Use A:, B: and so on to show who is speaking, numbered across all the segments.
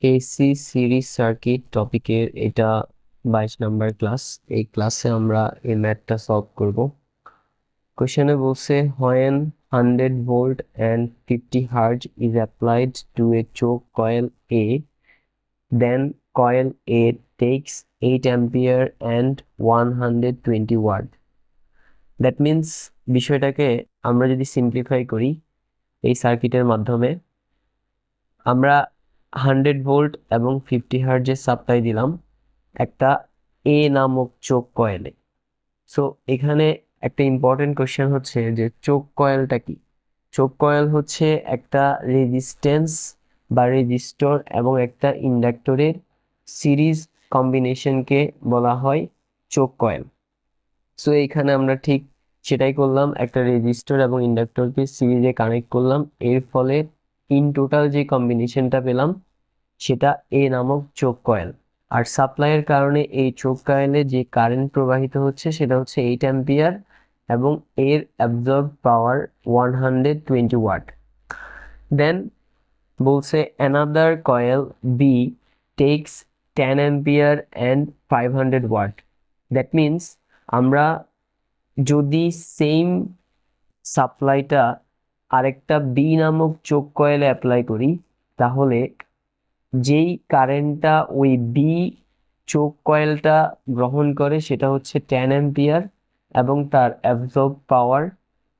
A: AC series circuit টপিকের এটা 22 number class. এই ক্লাসে আমরা এই ম্যাথটা সলভ করব। কোশ্চেনে বলছে when 100 volt and 50 hertz is applied to a choke coil A, then coil A takes 8 ampere and 120 watt. That means বিষয়টাকে আমরা যদি সিম্পলিফাই করি এই সার্কিটের মাধ্যমে, আমরা 100 ভোল্ট এবং 50 হার্টজের সাপ্লাই দিলাম একটা এ নামক চোক কয়েলে। সো এখানে একটা ইম্পর্টেন্ট কোশ্চেন হচ্ছে যে চোক কয়েলটা কি। চোক কয়েল হচ্ছে একটা রেজিস্ট্যান্স বা রেজিস্টর এবং একটা ইন্ডাক্টরের সিরিজ কম্বিনেশনকে বলা হয় চোক কয়েল। সো এইখানে আমরা ঠিক সেটাই করলাম, একটা রেজিস্টর এবং ইন্ডাক্টরকে সিরিজে কানেক্ট করলাম, এর ফলে ইন টোটাল যে কম্বিনেশনটা পেলাম সেটা এ নামক চোক কয়েল। আর সাপ্লাইয়ের কারণে এই চোক কয়েলে যে কারেন্ট প্রবাহিত হচ্ছে সেটা হচ্ছে 8 অ্যাম্পিয়ার এবং এর অ্যাবজর্ব পাওয়ার 120 ওয়াট। দেন বলছে another coil B takes 10 ampere and 500 watt. That means আমরা যদি সেম সাপ্লাইটা আরেকটা বি নামক চোক কয়েলে অ্যাপ্লাই করি, তাহলে যেই কারেন্টটা ওই বি চোক কয়েলটা গ্রহণ করে সেটা হচ্ছে 10 অ্যাম্পিয়ার এবং তার অ্যাবজর্ব পাওয়ার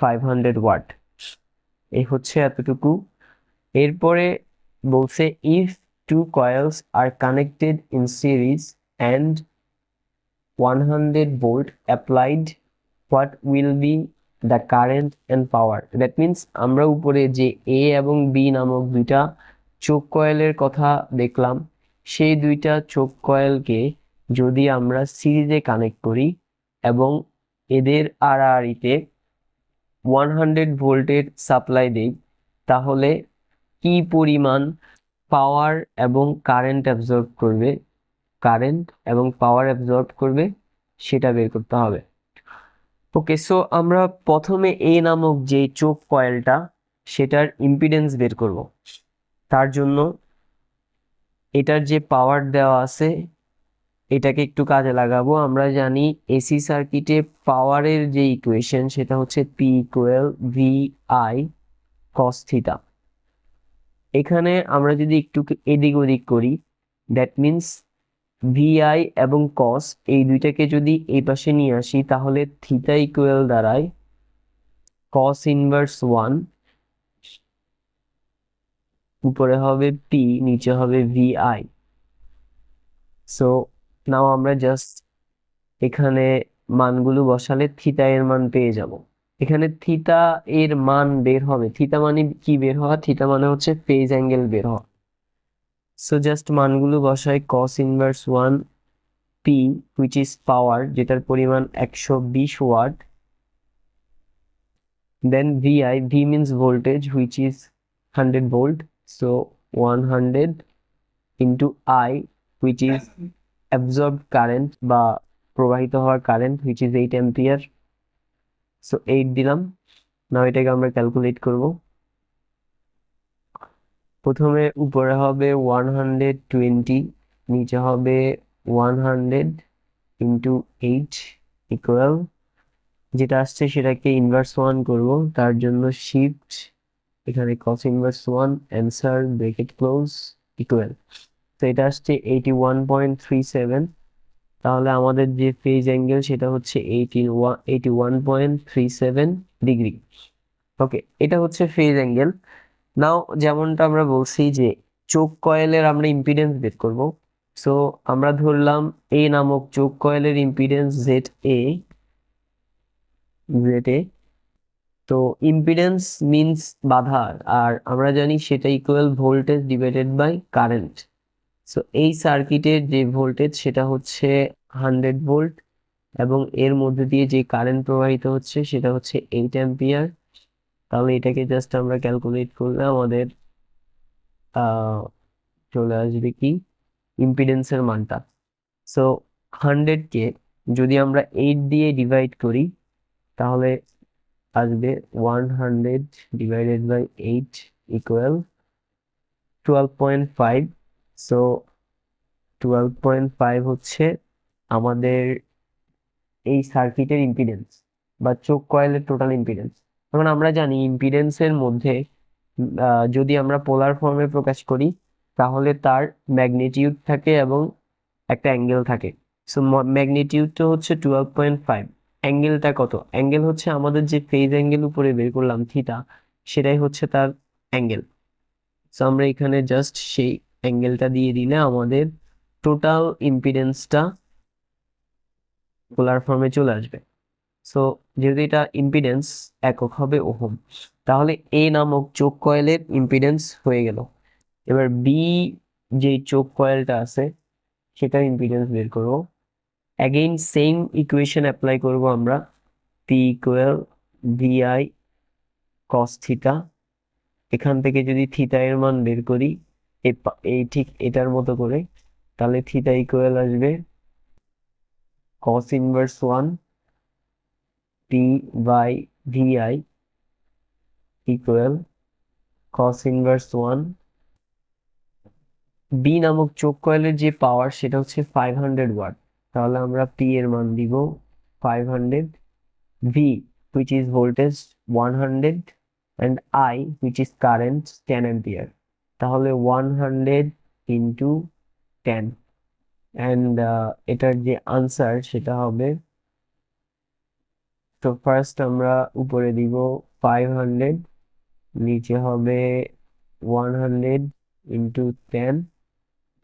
A: 500 ওয়াট। এই হচ্ছে এতটুকু। এরপরে বলছে if two coils are connected in series and 100 volt applied, what will be the current and power. That means আমরা উপরে যে এ এবং বি নামক দুইটা চোক কয়েলের কথা দেখলাম, সেই দুইটা চোক কয়েলকে যদি আমরা সিরিজে কানেক্ট করি এবং এদের আড়াআড়িতে 100 ভোল্টের সাপ্লাই দিই, তাহলে কি পরিমাণ পাওয়ার এবং কারেন্ট অ্যাবজর্ব করবে, সেটা বের করতে হবে। ওকে, সো আমরা প্রথমে এ নামক যে চোক কয়েলটা সেটার ইম্পিডেন্স বের করব। তার জন্য এটার যে পাওয়ার দেওয়া আছে এটাকে একটু কাজে লাগাবো। আমরা জানি এসি সার্কিটে পাওয়ারের যে ইকুয়েশন সেটা হচ্ছে P equal V I cos theta. এখানে আমরা যদি একটু এদিক ওদিক করি, দ্যাট মিনস ভিআই এবং কস এই দুইটাকে যদি এই পাশে নিয়ে আসি, তাহলে থিটা ইকুয়াল দাঁড়ায় কস ইনভার্স 1, উপরে হবে পি, নিচে হবে ভিআই। সো নাও আমরা জাস্ট এখানে মানগুলো বসালে থিটা এর মান পেয়ে যাব। এখানে থিটা এর মান বের হবে, থিটা মানে কি বের হওয়া, থিটা মানে হচ্ছে ফেজ অ্যাঙ্গেল বের হওয়া। সো জাস্ট মানগুলো বসাই, কস inverse 1 P which is power, যেটার পরিমাণ 120 watt, then VI, V means voltage which is 100 volt, so 100 into I which is absorbed current বা প্রবাহিত হওয়ার current which is 8 ampere, so 8 দিলাম। নাও এটাকে আমরা ক্যালকুলেট করব। প্রথমে উপরে হবে 120, নিচে হবে 100 into 8 ইকুয়াল, যেটা আসছে সেটাকে ইনভার্স 1 করব, তার জন্য শিফট, এখানে cos inverse 1 answer bracket close equal. তো এটা আসছে 81.37। তাহলে আমাদের যে ফেজ অ্যাঙ্গেল সেটা হচ্ছে 81.37 ডিগ্রি। ওকে, এটা হচ্ছে ফেজ অ্যাঙ্গেল। নাও যেমনটা আমরা বলছি যে চোক কয়েলের আমরা ইম্পিডেন্স বের করব। সো আমরা ধরলাম এ নামক চোক কয়েলের ইম্পিডেন্স জেড এ। তো ইম্পিডেন্স মিনস বাধা, আর আমরা জানি সেটা equal voltage divided by current. So এই সার্কিটের যে ভোল্টেজ সেটা হচ্ছে 100 ভোল্ট এবং এর মধ্যে দিয়ে যে কারেন্ট প্রবাহিত হচ্ছে সেটা হচ্ছে 8 অ্যাম্পিয়ার। তাহলে এটাকে জাস্ট আমরা ক্যালকুলেট করলে আমাদের চলে আসবে কি ইম্পিডেন্সের মানটা। সো 100 কে যদি আমরা 8 দিয়ে ডিভাইড করি, তাহলে আসবে 100 ডিভাইডেড বাই 8 ইকুয়াল 12.5। সো 12.5 হচ্ছে আমাদের এই সার্কিটের ইম্পিডেন্স বা চোখ কয়েলের টোটাল ইম্পিডেন্স। এখন আমরা জানি ইম্পিডেন্সের মধ্যে যদি আমরা পোলার ফর্মে প্রকাশ করি তাহলে তার ম্যাগনিটিউড থাকে এবং একটা অ্যাঙ্গেল থাকে। সো ম্যাগনিটিউডটা হচ্ছে 12.5, অ্যাঙ্গেলটা কত? অ্যাঙ্গেল হচ্ছে আমাদের যে ফেজ অ্যাঙ্গেল উপরে বের করলাম থিটা, সেটাই হচ্ছে তার অ্যাঙ্গেল। সো আমরা এখানে জাস্ট সেই অ্যাঙ্গেলটা দিয়ে দিলে আমাদের টোটাল ইম্পিডেন্সটা পোলার ফর্মে চলে আসবে। সো যেহেতু এটা ইম্পিডেন্স একক হবে ওহম, তাহলে এ নামক চোখ কয়েলের ইম্পিডেন্স হয়ে গেল। এবার বি যে চোখ কয়েলটা আছে সেটার ইম্পিডেন্স বের করবো। অ্যাগেইন সেম ইকুয়েশন অ্যাপ্লাই করব আমরা, P equal VI cos theta. এখান থেকে যদি থিটা এর মান বের করি এই ঠিক এটার মতো করে, তাহলে থিটা ইকুয়াল আসবে cos inverse 1 P by VI equal cos inverse 1। B নামক চোখ কয়েলের যে পাওয়ার সেটা হচ্ছে 500 ওয়াট, তাহলে আমরা পি এর মান দিব 500, V which is voltage 100 and I which is current 10 ampere, তাহলে 100 into 10 and এটার যে আনসার সেটা হবে, তো ফার্স্ট আমরা উপরে দিব 500, নিচে হবে 100 into 10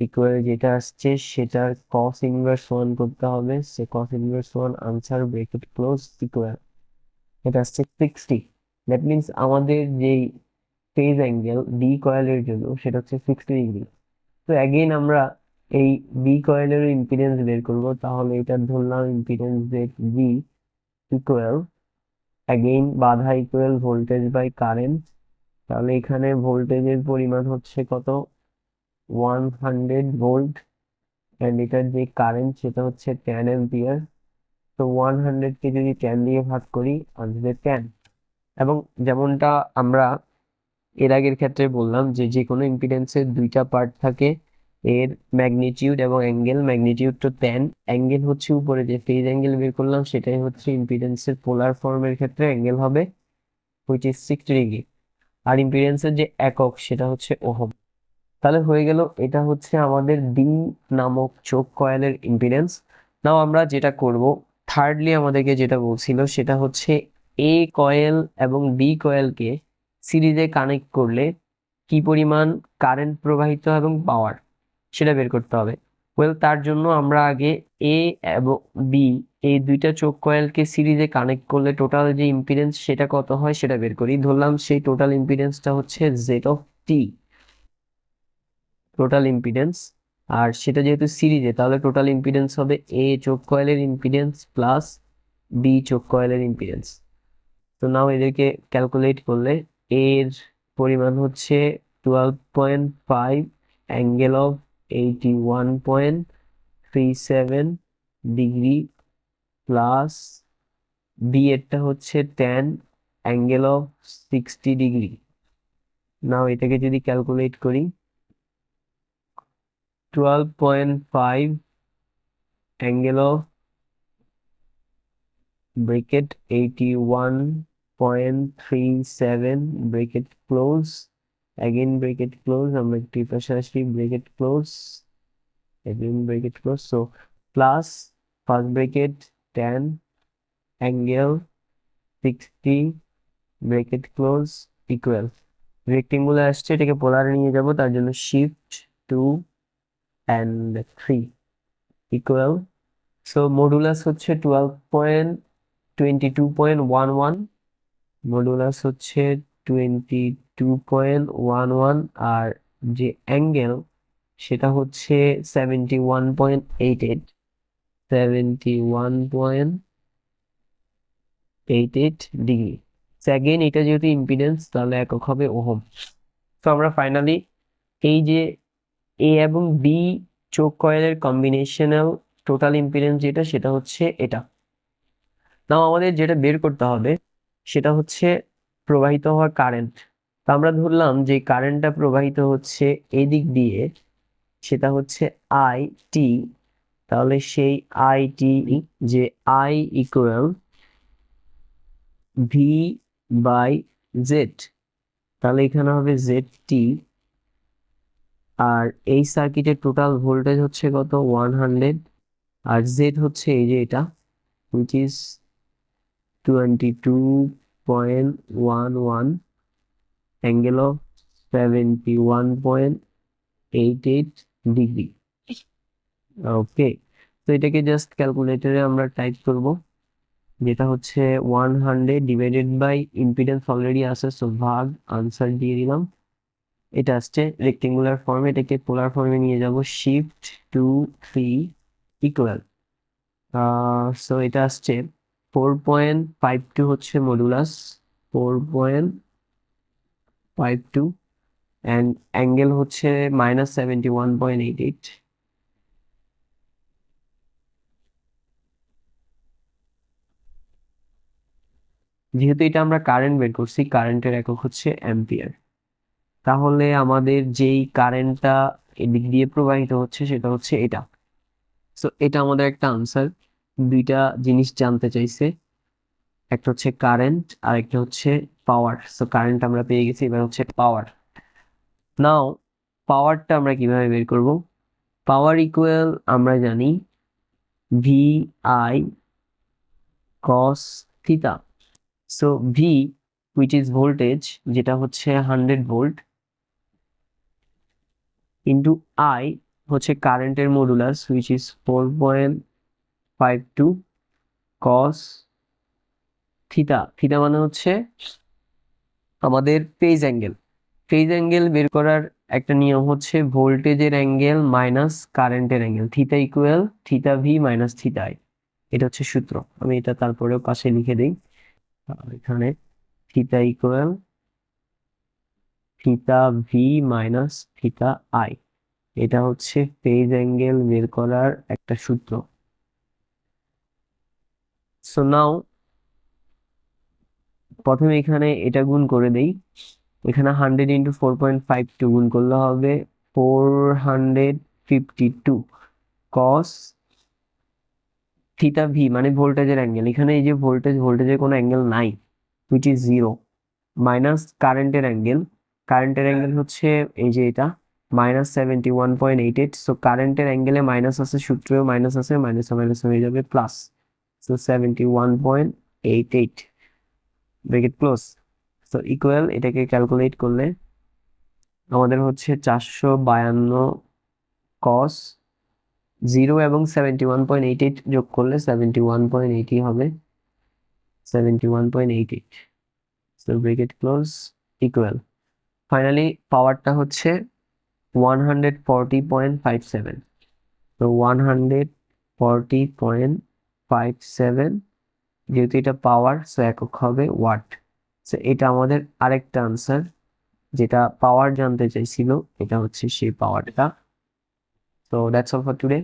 A: ইকুয়াল যেটা আসছে সেটার cos inverse 1 করতে হবে, সে cos inverse 1 answer bracket close equal এটা আসছে 60। দ্যাট মিনস আমাদের যেই ফেজ অ্যাঙ্গেল বি কয়েলের জন্য সেটা হচ্ছে 60 ডিগ্রি। তো অ্যাগেইন আমরা এই বি কয়েলের ইম্পিডেন্স বের করব, তাহলে এটা ধরলাম impedance Z B equal, again বাধা ইকুয়াল ভোল্টেজ বাই কারেন্ট, তাহলে এখানে ভোল্টেজের পরিমাণ হচ্ছে কত 100 ভোল্ট অ্যান্ড এটার যে কারেন্ট সেটা হচ্ছে 10 অ্যাম্পিয়ার। তো 100 কে যদি 10 দিয়ে ভাগ করি আসবে 10। এবং যেমনটা আমরা এর আগের ক্ষেত্রে বললাম যে যে কোনো ইম্পিডেন্সের দুইটা পার্ট থাকে, এর ম্যাগনিটিউড এবং অ্যাঙ্গেল। ম্যাগনিটিউড তো 10, অ্যাঙ্গেল হচ্ছে উপরে যে ফেজ অ্যাঙ্গেল বের করলাম সেটাই হচ্ছে ইম্পিডেন্সের পোলার ফর্মের ক্ষেত্রে অ্যাঙ্গেল হবে হুইচ ইজ 60 ডিগ্রি। আর ইম্পিডেন্সের যে একক সেটা হচ্ছে ওহম। তাহলে হয়ে গেল এটা হচ্ছে আমাদের বি নামক চোখ কয়েলের ইম্পিডেন্স। নাও আমরা যেটা করব, থার্ডলি আমাদেরকে যেটা বলছিল সেটা হচ্ছে এ কয়েল এবং বি কয়েলকে সিরিজে কানেক্ট করলে কি পরিমাণ কারেন্ট প্রবাহিত এবং পাওয়ার সেটা বের করতে হবে। ওয়েল তার জন্য আমরা আগে এ এবং বি এই দুইটা চোখ কয়েলকে সিরিজে কানেক্ট করলে টোটাল যে ইম্পিডেন্স সেটা কত হয় সেটা বের করি। ধরলাম সেই টোটাল ইম্পিডেন্সটা হচ্ছে Z of T, total impedance. আর সেটা যেহেতু সিরিজে তাহলে টোটাল ইম্পিডেন্স হবে এ চোখ কয়েলের ইম্পিডেন্স প্লাস বি চোখ কয়েলের ইম্পিডেন্স। তো নাও এদেরকে ক্যালকুলেট করলে এর পরিমাণ হচ্ছে 12.5 angle of 81.37 degree plus B এরটা হচ্ছে 10 অ্যাঙ্গেল অফ 60 ডিগ্রি। নাও এটাকে যদি ক্যালকুলেট করি 12.5 angle of bracket 81.37 bracket close, again bracket close, আমরা একটু পাশে আসি, bracket close, again bracket close, so plus first bracket 10 angle 60 bracket close equal, rectangular আসছে এটাকে পোলারে নিয়ে যাব তার জন্য shift 2 and 3 equal. So modulus হচ্ছে 22.11, মডুলাস হচ্ছে 22.11, আর যে অ্যাঙ্গেল সেটা হচ্ছে 71.88, 71.88 ডিগ্রি। অ্যাগেন এটা যেহেতু ইম্পিডেন্স তাহলে একক হবে ওহম। তো আমরা ফাইনালি এই যে এ এবং বি চোখ কয়েলের কম্বিনেশনাল টোটাল ইম্পিডেন্স যেটা সেটা হচ্ছে এটা। নাও আমাদের যেটা বের করতে হবে সেটা হচ্ছে প্রবাহিত হওয়া কারেন্ট। তো আমরা ধরলাম যে কারেন্টটা প্রবাহিত হচ্ছে এদিক দিয়ে, সেটা হচ্ছে আই টি, তাহলে সেই আই টি যে I equal V by Z, তাহলে এখানে হবে জেড টি, আর এই সার্কিটের টোটাল ভোল্টেজ হচ্ছে কত 100, আর জেড হচ্ছে এই যে এটা which is 22.11 angle of 71.88 degree. ওকে, তো এটাকে জাস্ট ক্যালকুলেটরে আমরা টাইপ করব, যেটা হচ্ছে 100 ডিভাইডেড বাই ইম্পিডেন্স অলরেডি আছে, সো ভাগ আনসার দিয়ে দিলাম। এটা আসছে রেক্টেঙ্গুলার ফর্মে, এটাকে পোলার ফর্মে নিয়ে যাব, শিফট 2 3 ইকুয়াল, সো এটা আসছে 4.52 হচ্ছে মডুলাস, 4.52, অ্যান্ড অ্যাঙ্গেল হচ্ছে -71.88। যেহেতু এটা আমরা কারেন্ট বের করছি, কারেন্টের একক হচ্ছে অ্যাম্পিয়ার, তাহলে আমাদের যেই কারেন্টটা এদিক দিয়ে প্রবাহিত হচ্ছে সেটা হচ্ছে এটা। সো এটা আমাদের একটা আনসার। দুইটা জিনিস জানতে চাইছে, একটা হচ্ছে কারেন্ট আর একটা হচ্ছে পাওয়ার। সো কারেন্ট আমরা পেয়ে গেছি, এবার হচ্ছে পাওয়ার। নাও পাওয়ারটা আমরা কিভাবে বের করব? পাওয়ার ইকুয়াল আমরা জানি V I cos theta. So V which is voltage, যেটা হচ্ছে 100 ভোল্ট, ইন্টু আই হচ্ছে কারেন্টের modulus which is 4.52 cos theta. Theta মানে হচ্ছে আমাদের ফেজ অ্যাঙ্গেল। ফেজ অ্যাঙ্গেল বের করার একটা নিয়ম হচ্ছে ভোল্টেজের অ্যাঙ্গেল মাইনাস কারেন্টের angle, theta equal theta V minus theta I. এটা হচ্ছে সূত্র, আমি এটা তারপরেও পাশে লিখে দিই। এখানে theta equal theta V minus theta I, এটা হচ্ছে ফেজ অ্যাঙ্গেল বের করার একটা সূত্র। সো নাও প্রথমে এখানে এটা গুণ করে দেই, এখানে 100 ইন্টু 4.52 গুণ করলে হবে 452 কস থিটা ভি মানে ভোল্টেজের অ্যাঙ্গেল, এখানে এই যে ভোল্টেজের কোনো অ্যাঙ্গেল নাই, হুইচ ইজ 0, মাইনাস কারেন্টের অ্যাঙ্গেল, কারেন্টের অ্যাঙ্গেল হচ্ছে এই যে এটা -71.88। সো কারেন্টের অ্যাঙ্গেলে মাইনাস আছে, সূত্রেও মাইনাস আছে, মাইনাস মাইনাস হয়ে যাবে plus, so 71.88 bracket close. So equal, এটাকে ক্যালকুলেট করলে আমাদের হচ্ছে 452 কস 0 এবং 71.88 যোগ করলে 71.80 হবে, 71.88। So bracket close equal, finally পাওয়ারটা হচ্ছে 140.57। তো 140.57, যেহেতু এটা পাওয়ার সো একক হবে ওয়াট। সো এটা আমাদের আরেকটা আনসার, যেটা পাওয়ার জানতে চাইছিল, এটা হচ্ছে সেই পাওয়ারটা। So that's all for today.